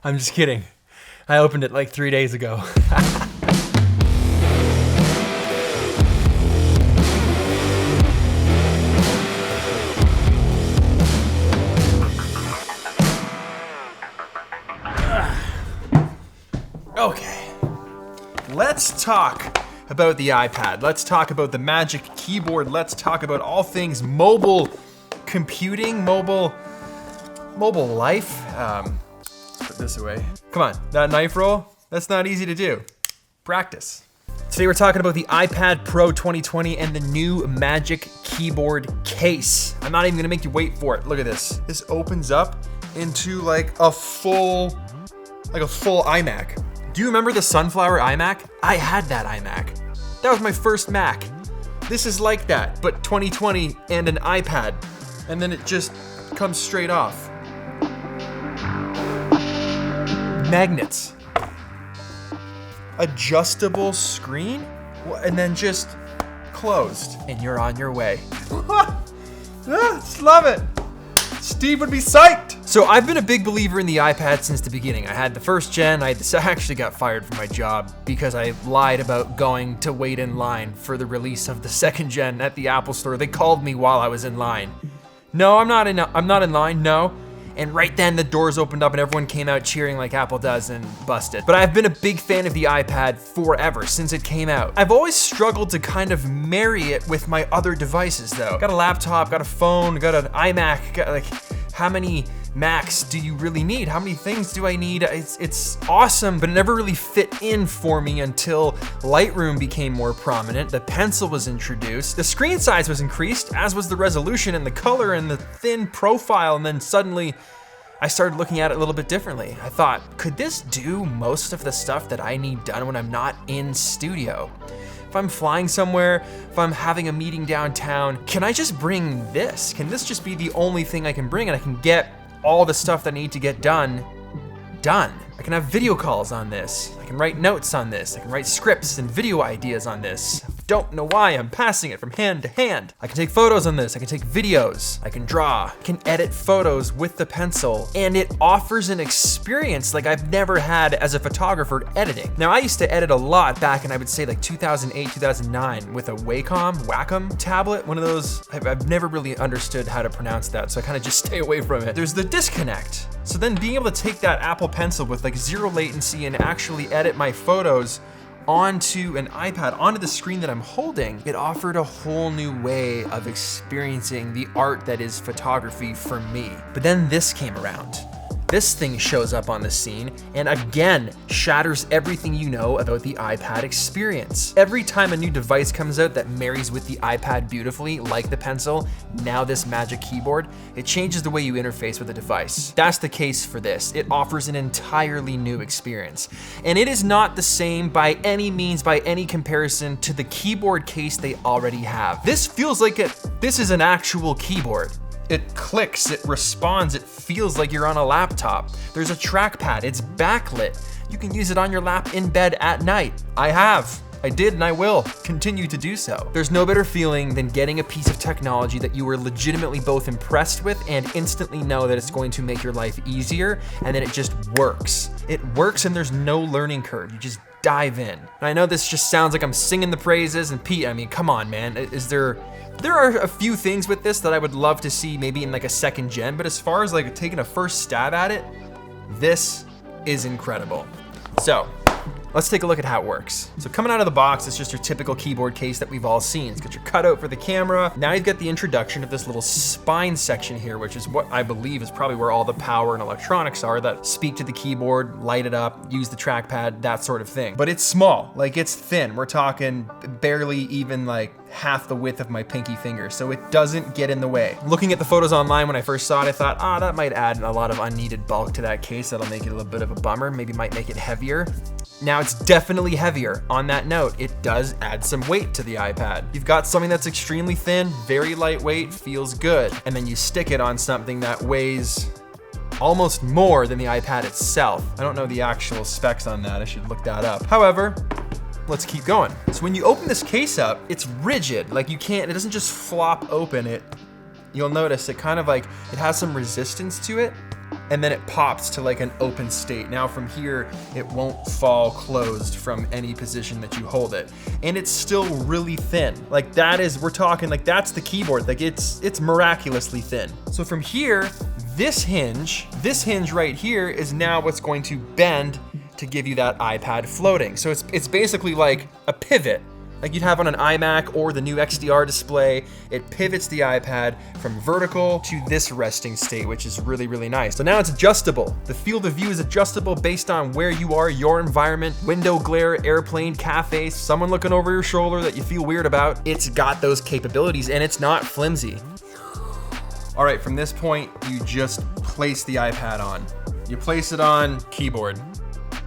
I'm just kidding. I opened it like 3 days ago. Okay, let's talk about the iPad. Let's talk about the Magic Keyboard. Let's talk about all things mobile computing, mobile life. Put this away. Come on, that knife roll, that's not easy to do. Practice. Today we're talking about the iPad Pro 2020 and the new Magic Keyboard case. I'm not even gonna make you wait for it. Look at this. This opens up into like a full iMac. Do you remember the Sunflower iMac? I had that iMac. That was my first Mac. This is like that, but 2020 and an iPad. And then it just comes straight off. Magnets. Adjustable screen, and then just closed. And you're on your way. Just love it. Steve would be psyched. So I've been a big believer in the iPad since the beginning. I had the first gen. I actually got fired from my job because I lied about going to wait in line for the release of the second gen at the Apple store. They called me while I was in line. No, I'm not in line, no. And right then the doors opened up and everyone came out cheering like Apple does and busted. But I've been a big fan of the iPad forever, since it came out. I've always struggled to kind of marry it with my other devices though. Got a laptop, got a phone, got an iMac, got like, how many Macs do you really need? How many things do I need? It's awesome, but it never really fit in for me until Lightroom became more prominent. The pencil was introduced. The screen size was increased, as was the resolution and the color and the thin profile, and then suddenly I started looking at it a little bit differently. I thought, could this do most of the stuff that I need done when I'm not in studio? If I'm flying somewhere, if I'm having a meeting downtown, can I just bring this? Can this just be the only thing I can bring and I can get all the stuff that I need to get done? I can have video calls on this. I can write notes on this. I can write scripts and video ideas on this. Don't know why I'm passing it from hand to hand. I can take photos on this. I can take videos. I can draw. I can edit photos with the pencil. And it offers an experience like I've never had as a photographer editing. Now, I used to edit a lot back in, I would say like 2008, 2009 with a Wacom tablet. One of those, I've never really understood how to pronounce that, so I kind of just stay away from it. There's the disconnect. So then being able to take that Apple Pencil with like zero latency and actually edit my photos onto an iPad, onto the screen that I'm holding, it offered a whole new way of experiencing the art that is photography for me. But then this came around. This thing shows up on the scene and again shatters everything you know about the iPad experience. Every time a new device comes out that marries with the iPad beautifully, like the pencil, now this Magic Keyboard, it changes the way you interface with the device. That's the case for this. It offers an entirely new experience. And it is not the same by any means, by any comparison to the keyboard case they already have. This feels like this is an actual keyboard. It clicks, it responds, it feels like you're on a laptop. There's a trackpad, it's backlit. You can use it on your lap in bed at night. I did and I will continue to do so. There's no better feeling than getting a piece of technology that you were legitimately both impressed with and instantly know that it's going to make your life easier, and then it just works. It works and there's no learning curve. You just dive in. And I know this just sounds like I'm singing the praises, and Pete, I mean, come on, man. There are a few things with this that I would love to see maybe in like a second gen, but as far as like taking a first stab at it, this is incredible. So let's take a look at how it works. So coming out of the box, it's just your typical keyboard case that we've all seen. It's got your cutout for the camera. Now you've got the introduction of this little spine section here, which is what I believe is probably where all the power and electronics are that speak to the keyboard, light it up, use the trackpad, that sort of thing. But it's small, like it's thin. We're talking barely even like half the width of my pinky finger, so it doesn't get in the way. Looking at the photos online when I first saw it, I thought, that might add a lot of unneeded bulk to that case. That'll make it a little bit of a bummer, maybe might make it heavier. Now it's definitely heavier. On that note, it does add some weight to the iPad. You've got something that's extremely thin, very lightweight, feels good, and then you stick it on something that weighs almost more than the iPad itself. I don't know the actual specs on that, I should look that up. However, let's keep going. So when you open this case up, it's rigid. Like it doesn't just flop open. You'll notice it kind of like, it has some resistance to it. and then it pops to like an open state. Now from here, it won't fall closed from any position that you hold it. And it's still really thin. Like that is, we're talking like that's the keyboard. Like it's miraculously thin. So from here, this hinge right here is now what's going to bend to give you that iPad floating. So it's basically like a pivot, like you'd have on an iMac or the new XDR display. It pivots the iPad from vertical to this resting state, which is really, really nice. So now it's adjustable. The field of view is adjustable based on where you are, your environment, window glare, airplane, cafe, someone looking over your shoulder that you feel weird about. It's got those capabilities and it's not flimsy. All right, from this point, you just place the iPad on. You place it on keyboard.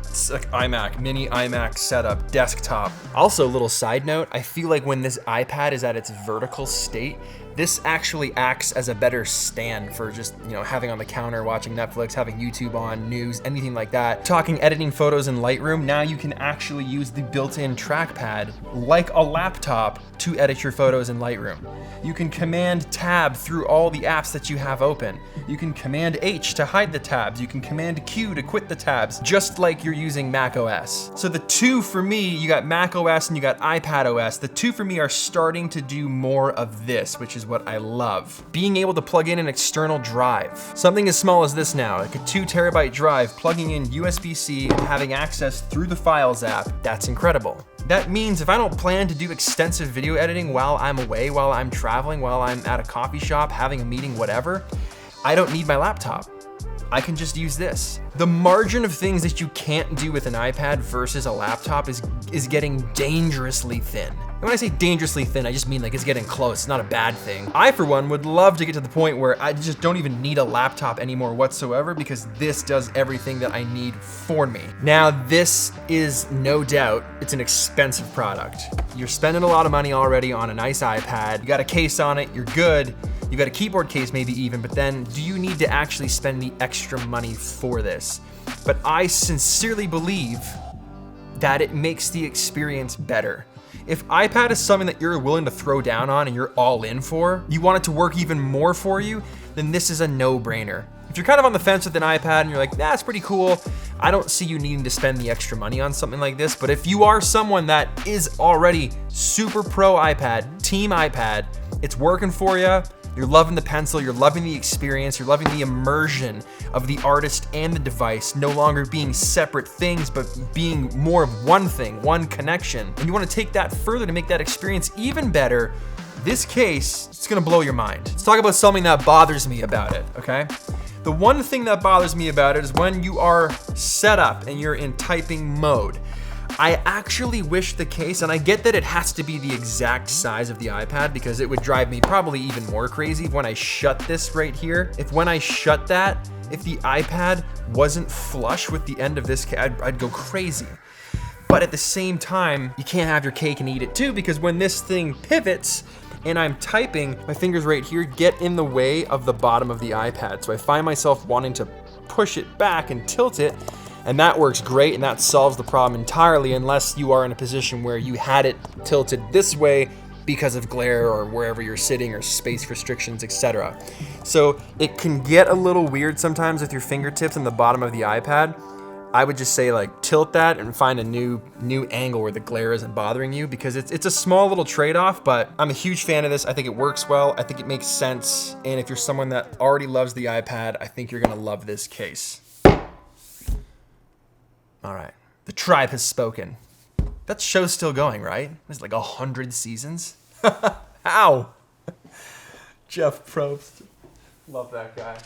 It's like iMac, mini iMac setup, desktop. Also, a little side note, I feel like when this iPad is at its vertical state, this actually acts as a better stand for just, you know, having on the counter, watching Netflix, having YouTube on, news, anything like that. Talking editing photos in Lightroom, now you can actually use the built-in trackpad like a laptop to edit your photos in Lightroom. You can Command Tab through all the apps that you have open. You can Command H to hide the tabs. You can Command Q to quit the tabs, just like you're using Mac OS. So the two for me, you got Mac OS and you got iPad OS. The two for me are starting to do more of this, which is what I love. Being able to plug in an external drive. Something as small as this now, like a 2 terabyte drive, plugging in USB-C and having access through the Files app, that's incredible. That means if I don't plan to do extensive video editing while I'm away, while I'm traveling, while I'm at a coffee shop, having a meeting, whatever, I don't need my laptop. I can just use this. The margin of things that you can't do with an iPad versus a laptop is getting dangerously thin. And when I say dangerously thin, I just mean like it's getting close, it's not a bad thing. I, for one, would love to get to the point where I just don't even need a laptop anymore whatsoever because this does everything that I need for me. Now, this is no doubt, it's an expensive product. You're spending a lot of money already on a nice iPad. You got a case on it, you're good. You got a keyboard case maybe even, but then do you need to actually spend the extra money for this? But I sincerely believe that it makes the experience better. If iPad is something that you're willing to throw down on and you're all in for, you want it to work even more for you, then this is a no-brainer. If you're kind of on the fence with an iPad and you're like, that's pretty cool, I don't see you needing to spend the extra money on something like this. But if you are someone that is already super pro iPad, team iPad, it's working for you, you're loving the pencil, you're loving the experience, you're loving the immersion of the artist and the device, no longer being separate things, but being more of one thing, one connection. And you wanna take that further to make that experience even better, this case, it's gonna blow your mind. Let's talk about something that bothers me about it, okay? The one thing that bothers me about it is when you are set up and you're in typing mode. I actually wish the case, and I get that it has to be the exact size of the iPad because it would drive me probably even more crazy when I shut this right here. If when I shut that, if the iPad wasn't flush with the end of this case, I'd go crazy. But at the same time, you can't have your cake and eat it too because when this thing pivots and I'm typing, my fingers right here get in the way of the bottom of the iPad. So I find myself wanting to push it back and tilt it. And that works great and that solves the problem entirely unless you are in a position where you had it tilted this way because of glare or wherever you're sitting or space restrictions, etc. So it can get a little weird sometimes with your fingertips in the bottom of the iPad. I would just say like tilt that and find a new angle where the glare isn't bothering you because it's a small little trade-off, but I'm a huge fan of this. I think it works well. I think it makes sense. And if you're someone that already loves the iPad, I think you're gonna love this case. All right, the tribe has spoken. That show's still going, right? It's like 100 seasons. Ow. Jeff Probst. Love that guy.